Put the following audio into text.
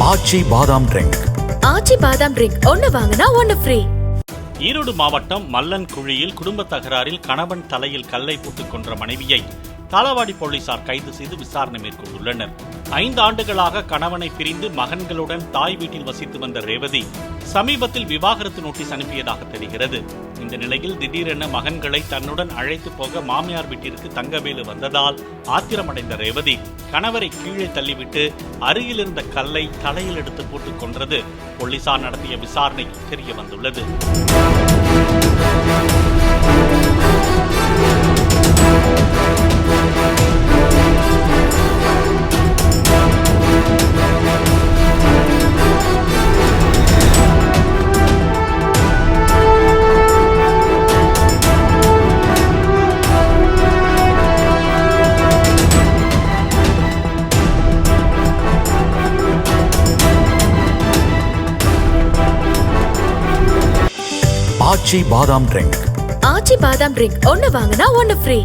ஆச்சி பாதாம் ட்ரிங்க். ஆச்சி பாதாம் ட்ரிங்க் ஒன்னு வாங்கினா ஒன்னு ஃப்ரீ. ஈரோடு மாவட்டம் மல்லன்குழியில் குடும்ப தகராறில் கணவன் தலையில் கல்லை போட்டுக் கொன்ற மனைவியை தாளவாடி போலீசார் கைது செய்து விசாரணை மேற்கொண்டுள்ளனர். 5 ஆண்டுகளாக கணவனை பிரிந்து மகன்களுடன் தாய் வீட்டில் வசித்து வந்த ரேவதி சமீபத்தில் விவாகரத்து நோட்டீஸ் அனுப்பியதாக தெரிகிறது. இந்த நிலையில் திடீரென மகன்களை தன்னுடன் அழைத்து போக மாமியார் வீட்டிற்கு தங்கவேலு வந்ததால் ஆத்திரமடைந்த ரேவதி கணவரை கீழே தள்ளிவிட்டு அருகில் இருந்த கல்லை தலையில் எடுத்து போட்டுக் கொன்றது போலீசார் நடத்திய விசாரணையில் தெரிய வந்துள்ளது. ஆச்சி பாதாம் ட்ரிங்க். ஆச்சி பாதாம் ட்ரிங்க் ஒன்னு வாங்கினா ஒன்னு ஃப்ரீ.